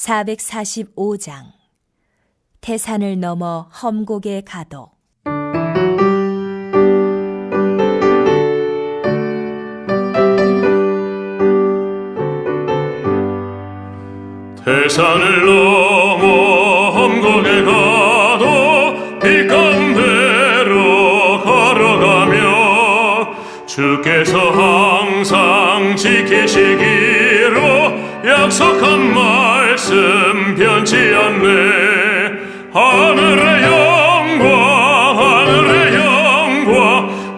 445장 태산을 넘어 험곡에 가도. 태산을 넘어 험곡에 가도 빛 가운데로 걸어가며 주께서 항상 지키시기로 약속한 말씀 변치 않네. 하늘의 영광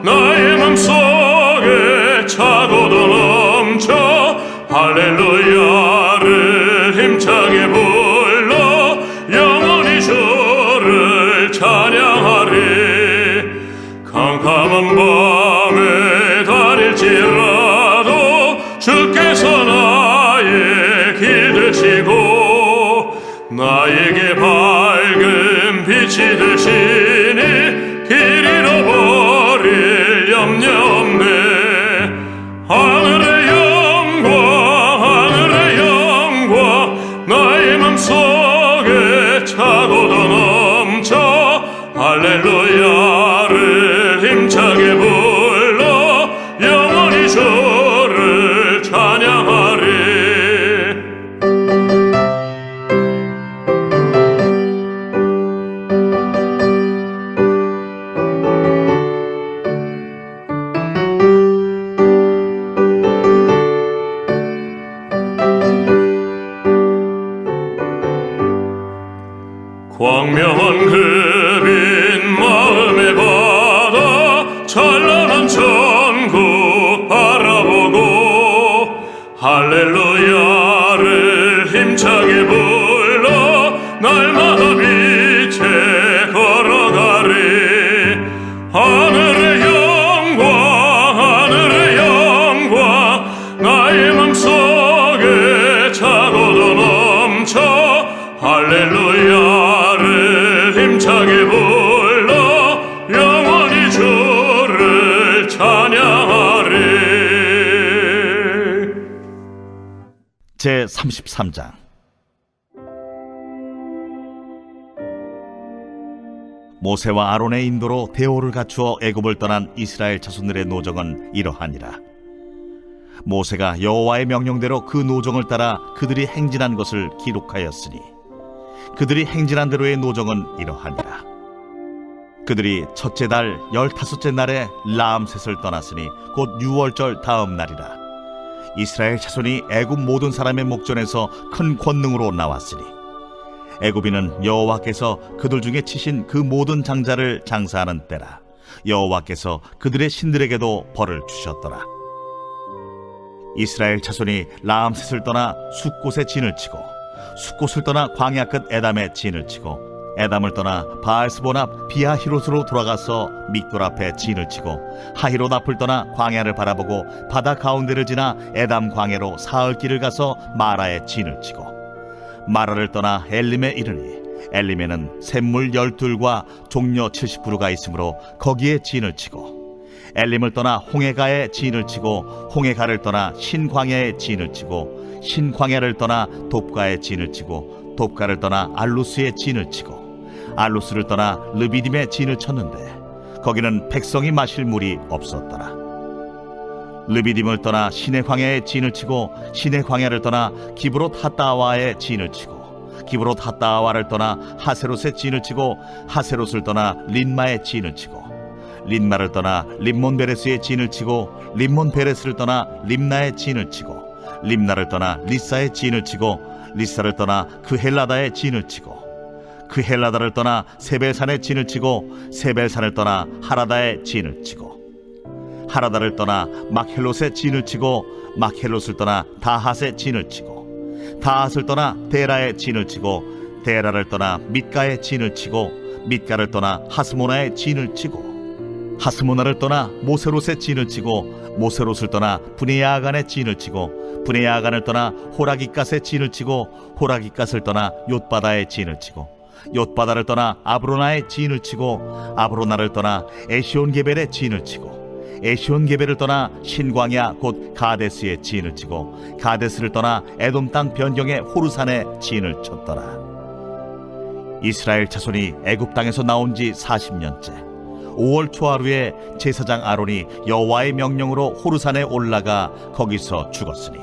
나의 맘속에 차고도 넘쳐 할렐루야를 힘차게 불러 영원히 주를 찬양하리. 캄캄한 밤에 다닐지라도 주께서 나의 길 되시고 나에게 밝은 빛이 되시니 길 잃어버릴 염려 없네. 하늘의 영광 나의 맘속에 차고도 넘쳐 할렐루야를 힘차게 불러 영원히 주를 찬양하리. 광명한 그 빛 마음의 바다 찬란한 천국 바라보고 할렐루야를 힘차게 불러 날마다 빛에 걸어가리. 하늘의 영광 나의 맘속에 차고도 넘쳐 할렐루야를 힘차게 불러 영원히 주를 찬양하리. 제33장 모세와 아론의 인도로 대오를 갖추어 애굽을 떠난 이스라엘 자손들의 노정은 이러하니라. 모세가 여호와의 명령대로 그 노정을 따라 그들이 행진한 것을 기록하였으니 그들이 행진한 대로의 노정은 이러하니라. 그들이 첫째 달 15째 날에 라암셋을 떠났으니 곧 유월절 다음 날이라. 이스라엘 자손이 애굽 모든 사람의 목전에서 큰 권능으로 나왔으니 애굽인은 여호와께서 그들 중에 치신 그 모든 장자를 장사하는 때라. 여호와께서 그들의 신들에게도 벌을 주셨더라. 이스라엘 자손이 라암셋을 떠나 숫곳에 진을 치고 숫곳을 떠나 광야 끝 에담에 진을 치고 에담을 떠나 바알스본 앞 비하히롯으로 돌아가서 믹돌 앞에 진을 치고 하히롯 앞을 떠나 광야를 바라보고 바다 가운데를 지나 에담 광야로 사흘 길을 가서 마라에 진을 치고 마라를 떠나 엘림에 이르니 엘림에는 샘물 12과 종려 70그루가 있으므로 거기에 진을 치고 엘림을 떠나 홍해가에 진을 치고 홍해가를 떠나 신광야에 진을 치고 신광야를 떠나 돕가에 진을 치고 돕가를 떠나 알루스에 진을 치고 알루스를 떠나 르비딤에 진을 쳤는데 거기는 백성이 마실 물이 없었더라. 르비딤을 떠나 시내 광야에 진을 치고 시내 광야를 떠나 기브롯 핫다와에 진을 치고 기브롯 핫다와를 떠나 하세롯에 진을 치고 하세롯을 떠나 린마에 진을 치고 린마를 떠나 림몬 베레스에 진을 치고 림몬 베레스를 떠나 림나에 진을 치고 림나를 떠나 리사에 진을 치고 리사를 떠나 그헬라다에 진을 치고 그헬라다를 떠나 세벨산에 진을 치고 세벨산을 떠나 하라다에 진을 치고 하라다를 떠나 막헬롯에 진을 치고 막헬롯을 떠나 다핫에 진을 치고 다핫을 떠나 데라에 진을 치고 데라를 떠나 밑가에 진을 치고 밑가를 떠나 하스모나에 진을 치고 하스모나를 떠나 모세롯에 진을 치고 모세롯을 떠나 브네야아간에 진을 치고 브네야아간을 떠나 호라깃갓에 진을 치고 호라깃갓을 떠나 욤바다에 진을 치고 욤바다를 떠나 아브로나에 진을 치고 아브로나를 떠나 에시온게벨에 진을 치고 에시온게베를 떠나 신광야 곧 가데스에 진을 치고 가데스를 떠나 에돔 땅 변경의 호르산에 진을 쳤더라. 이스라엘 자손이 애굽 땅에서 나온 지 40년째 5월 초하루에 제사장 아론이 여호와의 명령으로 호르산에 올라가 거기서 죽었으니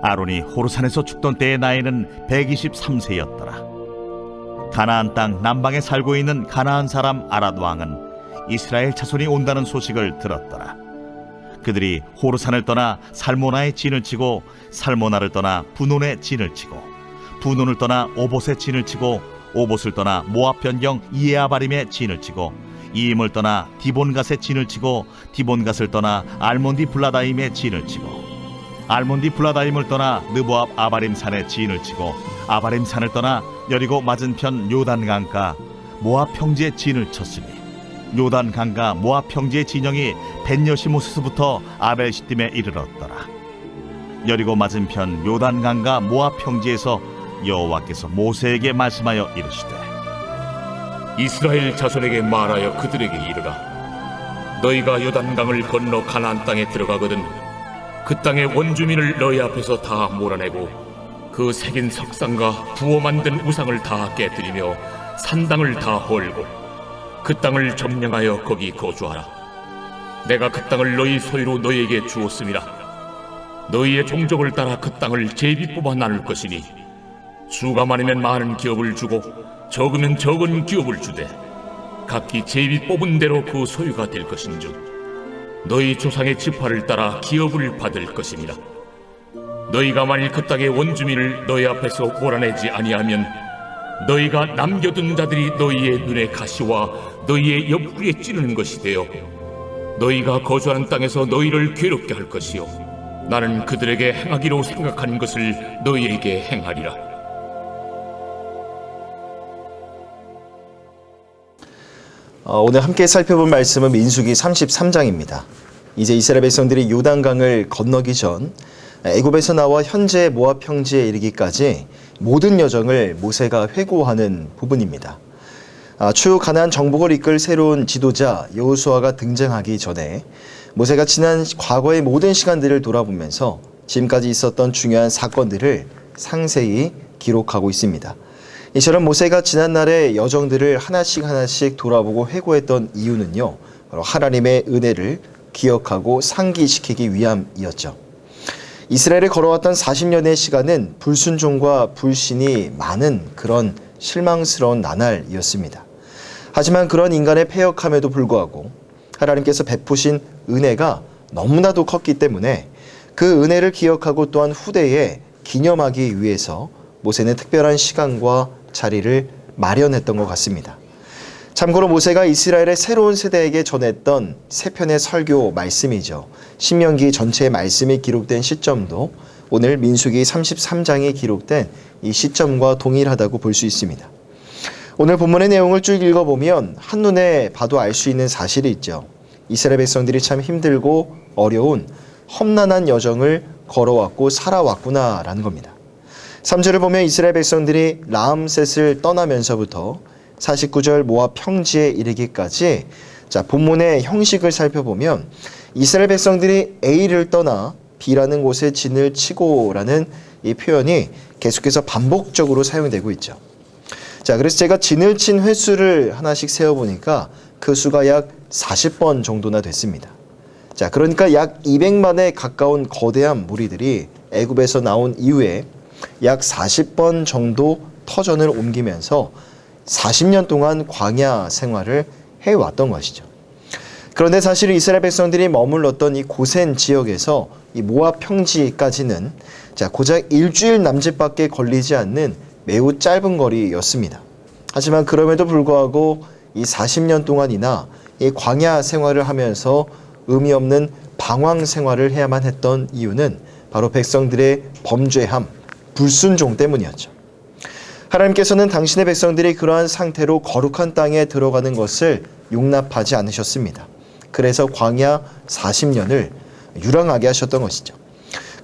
아론이 호르산에서 죽던 때의 나이는 123세였더라. 가나안 땅 남방에 살고 있는 가나안 사람 아랏 왕은 이스라엘 자손이 온다는 소식을 들었더라. 그들이 호르산을 떠나 살모나에 진을 치고 살모나를 떠나 분온에 진을 치고 분온을 떠나 오봇에 진을 치고 오봇을 떠나 모압 변경 이에아바림에 진을 치고 이임을 떠나 디본갓에 진을 치고 디본갓을 떠나 알몬디 블라다임에 진을 치고 알몬디 블라다임을 떠나 느보압 아바림 산에 진을 치고 아바림 산을 떠나 여리고 맞은편 요단 강가 모압 평지에 진을 쳤으니 요단 강가 모압 평지의 진영이 벤여시모스부터 아벨시딤에 이르렀더라. 여리고 맞은편 요단 강가 모압 평지에서 여호와께서 모세에게 말씀하여 이르시되 이스라엘 자손에게 말하여 그들에게 이르라. 너희가 요단강을 건너 가나안 땅에 들어가거든 그 땅의 원주민을 너희 앞에서 다 몰아내고 그 새긴 석상과 부어 만든 우상을 다 깨뜨리며 산당을 다 헐고 그 땅을 점령하여 거기 거주하라. 내가 그 땅을 너희 소유로 너희에게 주었음이라. 너희의 종족을 따라 그 땅을 제비 뽑아 나눌 것이니 수가 많으면 많은 기업을 주고 적으면 적은 기업을 주되 각기 제비 뽑은 대로 그 소유가 될 것인즉 너희 조상의 지파를 따라 기업을 받을 것이니라. 너희가 만일 그 땅의 원주민을 너희 앞에서 몰아내지 아니하면 너희가 남겨둔 자들이 너희의 눈에 가시와 너희의 옆구리에 찌르는 것이 되어 너희가 거주하는 땅에서 너희를 괴롭게 할 것이요 나는 그들에게 행하기로 생각하는 것을 너희에게 행하리라. 오늘 함께 살펴본 말씀은 민수기 33장입니다. 이제 이스라엘 백성들이 요단강을 건너기 전 애굽에서 나와 현재 모압 평지에 이르기까지 모든 여정을 모세가 회고하는 부분입니다. 추후 가나안 정복을 이끌 새로운 지도자 여호수아가 등장하기 전에 모세가 지난 과거의 모든 시간들을 돌아보면서 지금까지 있었던 중요한 사건들을 상세히 기록하고 있습니다. 이처럼 모세가 지난날의 여정들을 하나씩 돌아보고 회고했던 이유는요, 바로 하나님의 은혜를 기억하고 상기시키기 위함이었죠. 이스라엘에 걸어왔던 40년의 시간은 불순종과 불신이 많은 그런 실망스러운 나날이었습니다. 하지만 그런 인간의 패역함에도 불구하고 하나님께서 베푸신 은혜가 너무나도 컸기 때문에 그 은혜를 기억하고 또한 후대에 기념하기 위해서 모세는 특별한 시간과 자리를 마련했던 것 같습니다. 참고로 모세가 이스라엘의 새로운 세대에게 전했던 세 편의 설교 말씀이죠. 신명기 전체의 말씀이 기록된 시점도 오늘 민수기 33장이 기록된 이 시점과 동일하다고 볼 수 있습니다. 오늘 본문의 내용을 쭉 읽어보면 한눈에 봐도 알 수 있는 사실이 있죠. 이스라엘 백성들이 참 힘들고 어려운 험난한 여정을 걸어왔고 살아왔구나라는 겁니다. 3절을 보면 이스라엘 백성들이 라암셋을 떠나면서부터 49절 모압 평지에 이르기까지 본문의 형식을 살펴보면 이스라엘 백성들이 A를 떠나 B라는 곳에 진을 치고라는 이 표현이 계속해서 반복적으로 사용되고 있죠. 그래서 제가 진을 친 횟수를 하나씩 세어보니까 그 수가 약 40번 정도나 됐습니다. 그러니까 약 200만에 가까운 거대한 무리들이 애굽에서 나온 이후에 약 40번 정도 터전을 옮기면서 40년 동안 광야 생활을 해왔던 것이죠. 그런데 사실 이스라엘 백성들이 머물렀던 이 고센 지역에서 이 모압 평지까지는 고작 일주일 남짓밖에 걸리지 않는 매우 짧은 거리였습니다. 하지만 그럼에도 불구하고 이 40년 동안이나 이 광야 생활을 하면서 의미 없는 방황 생활을 해야만 했던 이유는 바로 백성들의 범죄함, 불순종 때문이었죠. 하나님께서는 당신의 백성들이 그러한 상태로 거룩한 땅에 들어가는 것을 용납하지 않으셨습니다. 그래서 광야 40년을 유랑하게 하셨던 것이죠.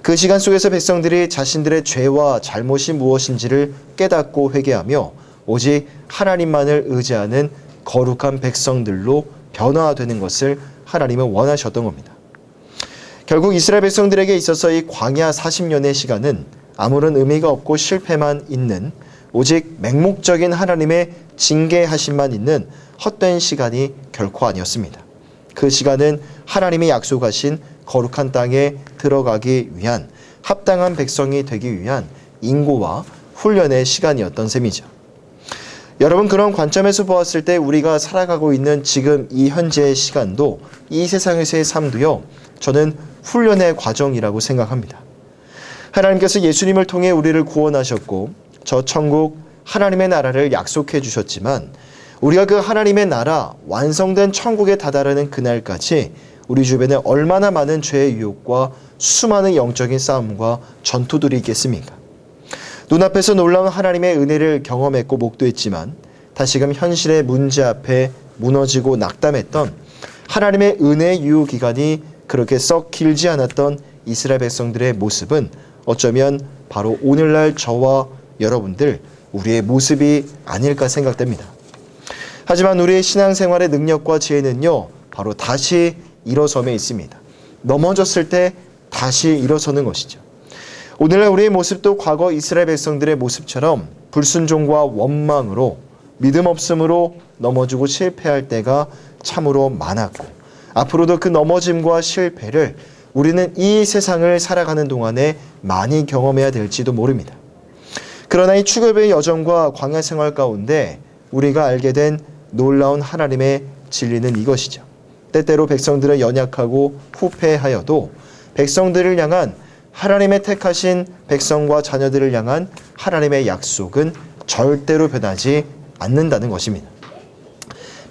그 시간 속에서 백성들이 자신들의 죄와 잘못이 무엇인지를 깨닫고 회개하며 오직 하나님만을 의지하는 거룩한 백성들로 변화되는 것을 하나님은 원하셨던 겁니다. 결국 이스라엘 백성들에게 있어서 이 광야 40년의 시간은 아무런 의미가 없고 실패만 있는, 오직 맹목적인 하나님의 징계하심만 있는 헛된 시간이 결코 아니었습니다. 그 시간은 하나님이 약속하신 거룩한 땅에 들어가기 위한, 합당한 백성이 되기 위한 인고와 훈련의 시간이었던 셈이죠. 여러분, 그런 관점에서 보았을 때 우리가 살아가고 있는 지금 이 현재의 시간도, 이 세상에서의 삶도요, 저는 훈련의 과정이라고 생각합니다. 하나님께서 예수님을 통해 우리를 구원하셨고 저 천국 하나님의 나라를 약속해 주셨지만, 우리가 그 하나님의 나라, 완성된 천국에 다다르는 그날까지 우리 주변에 얼마나 많은 죄의 유혹과 수많은 영적인 싸움과 전투들이 있겠습니까? 눈앞에서 놀라운 하나님의 은혜를 경험했고 목도했지만 다시금 현실의 문제 앞에 무너지고 낙담했던, 하나님의 은혜의 유효 기간이 그렇게 썩 길지 않았던 이스라엘 백성들의 모습은 어쩌면 바로 오늘날 저와 여러분들, 우리의 모습이 아닐까 생각됩니다. 하지만 우리의 신앙생활의 능력과 지혜는요, 바로 다시 일어섬에 있습니다. 넘어졌을 때 다시 일어서는 것이죠. 오늘날 우리의 모습도 과거 이스라엘 백성들의 모습처럼 불순종과 원망으로, 믿음 없음으로 넘어지고 실패할 때가 참으로 많았고, 앞으로도 그 넘어짐과 실패를 우리는 이 세상을 살아가는 동안에 많이 경험해야 될지도 모릅니다. 그러나 이 출애굽의 여정과 광야 생활 가운데 우리가 알게 된 놀라운 하나님의 진리는 이것이죠. 때때로 백성들은 연약하고 후패하여도 백성들을 향한, 하나님의 택하신 백성과 자녀들을 향한 하나님의 약속은 절대로 변하지 않는다는 것입니다.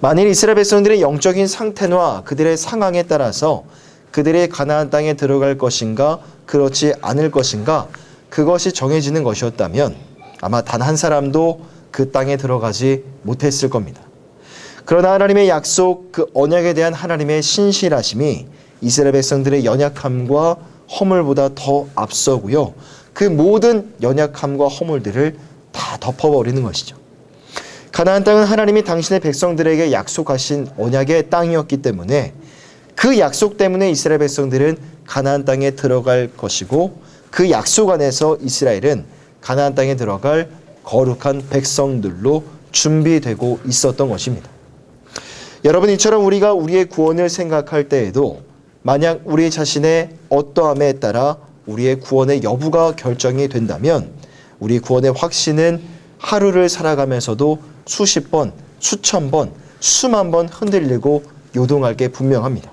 만일 이스라엘 백성들의 영적인 상태와 그들의 상황에 따라서 그들의 가나안 땅에 들어갈 것인가 그렇지 않을 것인가, 그것이 정해지는 것이었다면 아마 단 한 사람도 그 땅에 들어가지 못했을 겁니다. 그러나 하나님의 약속, 그 언약에 대한 하나님의 신실하심이 이스라엘 백성들의 연약함과 허물보다 더 앞서고요, 그 모든 연약함과 허물들을 다 덮어버리는 것이죠. 가나안 땅은 하나님이 당신의 백성들에게 약속하신 언약의 땅이었기 때문에, 그 약속 때문에 이스라엘 백성들은 가나안 땅에 들어갈 것이고, 그 약속 안에서 이스라엘은 가나안 땅에 들어갈 거룩한 백성들로 준비되고 있었던 것입니다. 여러분, 이처럼 우리가 우리의 구원을 생각할 때에도 만약 우리 자신의 어떠함에 따라 우리의 구원의 여부가 결정이 된다면, 우리 구원의 확신은 하루를 살아가면서도 수십 번, 수천 번, 수만 번 흔들리고 요동할 게 분명합니다.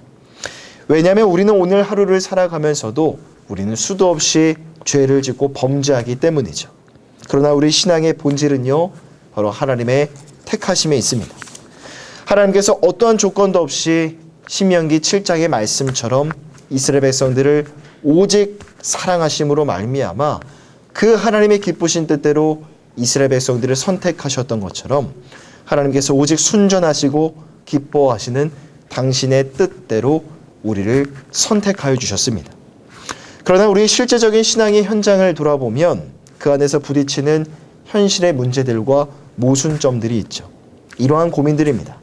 왜냐하면 우리는 오늘 하루를 살아가면서도 우리는 수도 없이 죄를 짓고 범죄하기 때문이죠. 그러나 우리 신앙의 본질은요, 바로 하나님의 택하심에 있습니다. 하나님께서 어떠한 조건도 없이 신명기 7장의 말씀처럼 이스라엘 백성들을 오직 사랑하심으로 말미암아 그 하나님의 기쁘신 뜻대로 이스라엘 백성들을 선택하셨던 것처럼, 하나님께서 오직 순전하시고 기뻐하시는 당신의 뜻대로 우리를 선택하여 주셨습니다. 그러나 우리의 실제적인 신앙의 현장을 돌아보면 그 안에서 부딪히는 현실의 문제들과 모순점들이 있죠. 이러한 고민들입니다.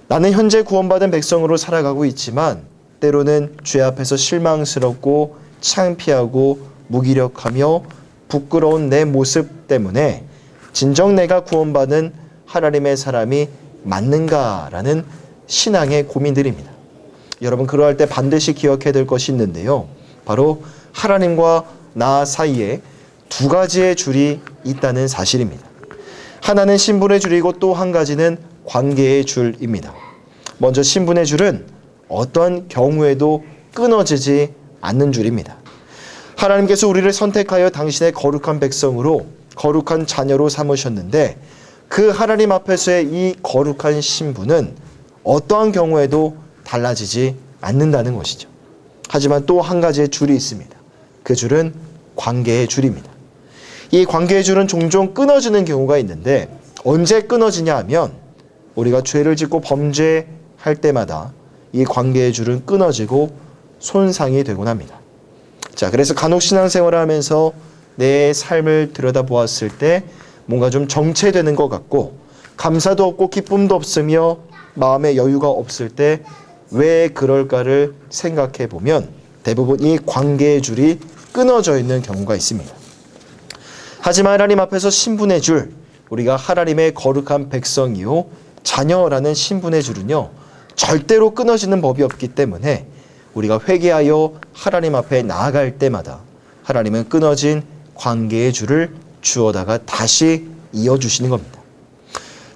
나는 현재 구원받은 백성으로 살아가고 있지만 때로는 죄 앞에서 실망스럽고 창피하고 무기력하며 부끄러운 내 모습 때문에 진정 내가 구원받은 하나님의 사람이 맞는가라는 신앙의 고민들입니다. 여러분, 그러할 때 반드시 기억해야 될 것이 있는데요, 바로 하나님과 나 사이에 두 가지의 줄이 있다는 사실입니다. 하나는 신분의 줄이고 또 한 가지는 관계의 줄입니다. 먼저 신분의 줄은 어떤 경우에도 끊어지지 않는 줄입니다. 하나님께서 우리를 선택하여 당신의 거룩한 백성으로, 거룩한 자녀로 삼으셨는데, 그 하나님 앞에서의 이 거룩한 신분은 어떠한 경우에도 달라지지 않는다는 것이죠. 하지만 또 한 가지의 줄이 있습니다. 그 줄은 관계의 줄입니다. 이 관계의 줄은 종종 끊어지는 경우가 있는데, 언제 끊어지냐 하면 우리가 죄를 짓고 범죄할 때마다 이 관계의 줄은 끊어지고 손상이 되곤 합니다. 자, 그래서 간혹 신앙생활을 하면서 내 삶을 들여다보았을 때 뭔가 좀 정체되는 것 같고, 감사도 없고 기쁨도 없으며 마음의 여유가 없을 때 왜 그럴까를 생각해 보면 대부분 이 관계의 줄이 끊어져 있는 경우가 있습니다. 하지만 하나님 앞에서 신분의 줄, 우리가 하나님의 거룩한 백성이요 자녀라는 신분의 줄은요 절대로 끊어지는 법이 없기 때문에 우리가 회개하여 하나님 앞에 나아갈 때마다 하나님은 끊어진 관계의 줄을 주어다가 다시 이어주시는 겁니다.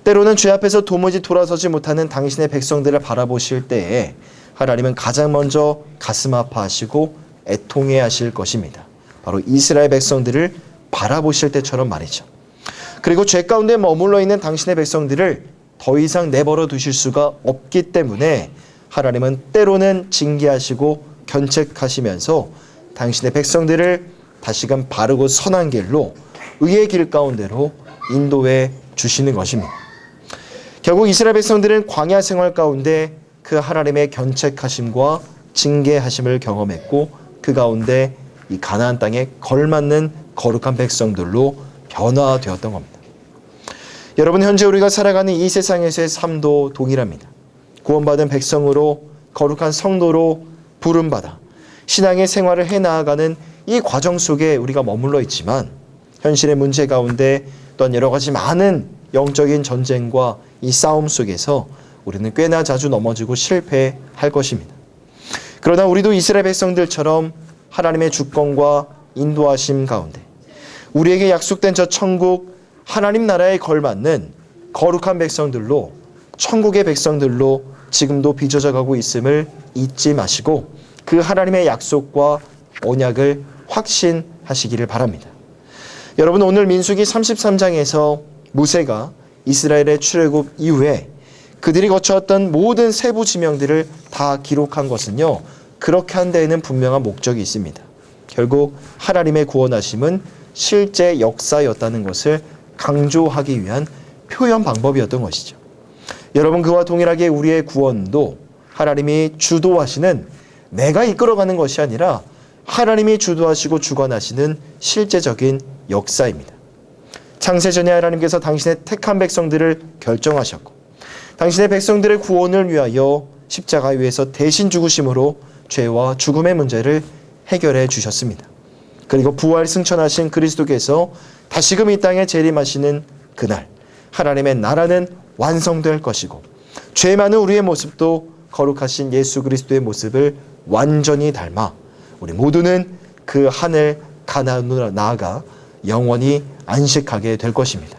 때로는 죄 앞에서 도무지 돌아서지 못하는 당신의 백성들을 바라보실 때에 하나님은 가장 먼저 가슴 아파하시고 애통해 하실 것입니다. 바로 이스라엘 백성들을 바라보실 때처럼 말이죠. 그리고 죄 가운데 머물러 있는 당신의 백성들을 더 이상 내버려 두실 수가 없기 때문에 하나님은 때로는 징계하시고 견책하시면서 당신의 백성들을 다시금 바르고 선한 길로 의의 길 가운데로 인도해 주시는 것입니다. 결국 이스라엘 백성들은 광야 생활 가운데 그 하나님의 견책하심과 징계하심을 경험했고 그 가운데 이 가나안 땅에 걸맞는 거룩한 백성들로 변화되었던 겁니다. 여러분, 현재 우리가 살아가는 이 세상에서의 삶도 동일합니다. 구원받은 백성으로 거룩한 성도로 부름받아 신앙의 생활을 해나가는 이 과정 속에 우리가 머물러 있지만 현실의 문제 가운데 또한 여러 가지 많은 영적인 전쟁과 이 싸움 속에서 우리는 꽤나 자주 넘어지고 실패할 것입니다. 그러나 우리도 이스라엘 백성들처럼 하나님의 주권과 인도하심 가운데 우리에게 약속된 저 천국 하나님 나라에 걸맞는 거룩한 백성들로 천국의 백성들로 지금도 빚어져 가고 있음을 잊지 마시고 그 하나님의 약속과 언약을 확신하시기를 바랍니다. 여러분, 오늘 민수기 33장에서 모세가 이스라엘의 출애굽 이후에 그들이 거쳐왔던 모든 세부 지명들을 다 기록한 것은요, 그렇게 한 데에는 분명한 목적이 있습니다. 결국 하나님의 구원하심은 실제 역사였다는 것을 강조하기 위한 표현 방법이었던 것이죠. 여러분, 그와 동일하게 우리의 구원도 하나님이 주도하시는, 내가 이끌어가는 것이 아니라 하나님이 주도하시고 주관하시는 실제적인 역사입니다. 창세전에 하나님께서 당신의 택한 백성들을 결정하셨고 당신의 백성들의 구원을 위하여 십자가 위에서 대신 죽으심으로 죄와 죽음의 문제를 해결해 주셨습니다. 그리고 부활 승천하신 그리스도께서 다시금 이 땅에 재림하시는 그날 하나님의 나라는 완성될 것이고 죄 많은 우리의 모습도 거룩하신 예수 그리스도의 모습을 완전히 닮아 우리 모두는 그 하늘 가나안으로 나아가 영원히 안식하게 될 것입니다.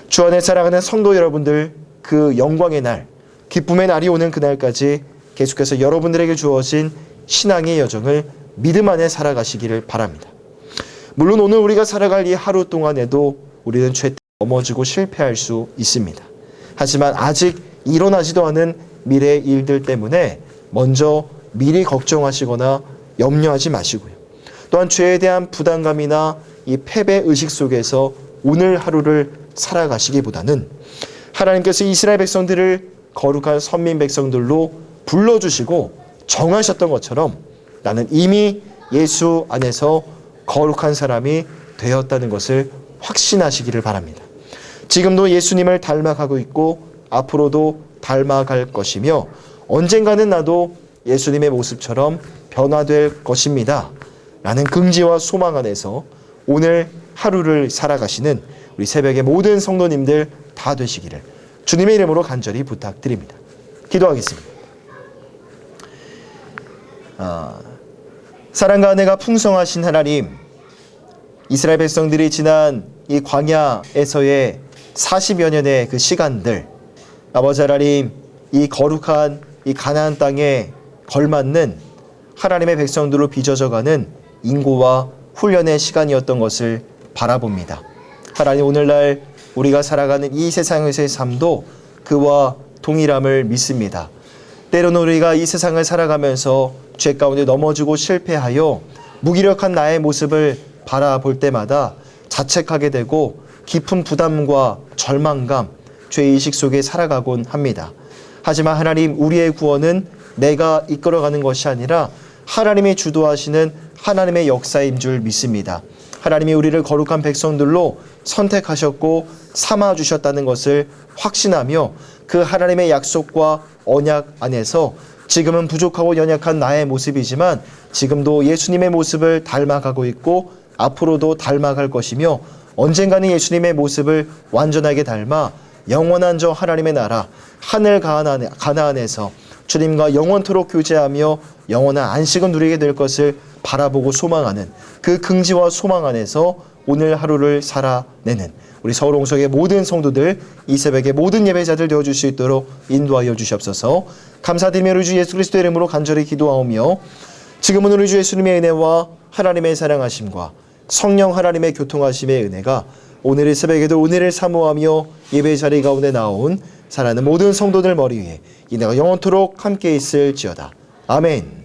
주 안에 살아가는 성도 여러분들, 그 영광의 날, 기쁨의 날이 오는 그날까지 계속해서 여러분들에게 주어진 신앙의 여정을 믿음 안에 살아가시기를 바랍니다. 물론 오늘 우리가 살아갈 이 하루 동안에도 우리는 죄 넘어지고 실패할 수 있습니다. 하지만 아직 일어나지도 않은 미래의 일들 때문에 먼저 미리 걱정하시거나 염려하지 마시고요. 또한 죄에 대한 부담감이나 이 패배 의식 속에서 오늘 하루를 살아가시기보다는 하나님께서 이스라엘 백성들을 거룩한 선민 백성들로 불러주시고 정하셨던 것처럼 나는 이미 예수 안에서 거룩한 사람이 되었다는 것을 확신하시기를 바랍니다. 지금도 예수님을 닮아가고 있고 앞으로도 닮아갈 것이며 언젠가는 나도 예수님의 모습처럼 변화될 것입니다. 라는 긍지와 소망 안에서 오늘 하루를 살아가시는 우리 새벽의 모든 성도님들 다 되시기를 주님의 이름으로 간절히 부탁드립니다. 기도하겠습니다. 사랑과 은혜가 풍성하신 하나님, 이스라엘 백성들이 지난 이 광야에서의 40여 년의 그 시간들, 아버지 하나님, 이 거룩한 이 가나안 땅에 걸맞는 하나님의 백성들로 빚어져가는 인고와 훈련의 시간이었던 것을 바라봅니다. 하나님, 오늘날 우리가 살아가는 이 세상에서의 삶도 그와 동일함을 믿습니다. 때로는 우리가 이 세상을 살아가면서 죄 가운데 넘어지고 실패하여 무기력한 나의 모습을 바라볼 때마다 자책하게 되고 깊은 부담과 절망감, 죄의식 속에 살아가곤 합니다. 하지만 하나님, 우리의 구원은 내가 이끌어가는 것이 아니라 하나님이 주도하시는 하나님의 역사인 줄 믿습니다. 하나님이 우리를 거룩한 백성들로 선택하셨고 삼아주셨다는 것을 확신하며 그 하나님의 약속과 언약 안에서 지금은 부족하고 연약한 나의 모습이지만 지금도 예수님의 모습을 닮아가고 있고 앞으로도 닮아갈 것이며 언젠가는 예수님의 모습을 완전하게 닮아 영원한 저 하나님의 나라 하늘 가나안에서 주님과 영원토록 교제하며 영원한 안식을 누리게 될 것을 바라보고 소망하는 그 긍지와 소망 안에서 오늘 하루를 살아내는 우리 서울홍석의 모든 성도들, 이 새벽에 모든 예배자들 되어줄 수 있도록 인도하여 주시옵소서. 감사드리며 우리 주 예수 그리스도의 이름으로 간절히 기도하오며 지금은 우리 주 예수님의 은혜와 하나님의 사랑하심과 성령 하나님의 교통하심의 은혜가 오늘의 새벽에도 은혜를 사모하며 예배 자리 가운데 나온 사랑하는 모든 성도들 머리 위에 이내가 영원토록 함께 있을지어다. 아멘.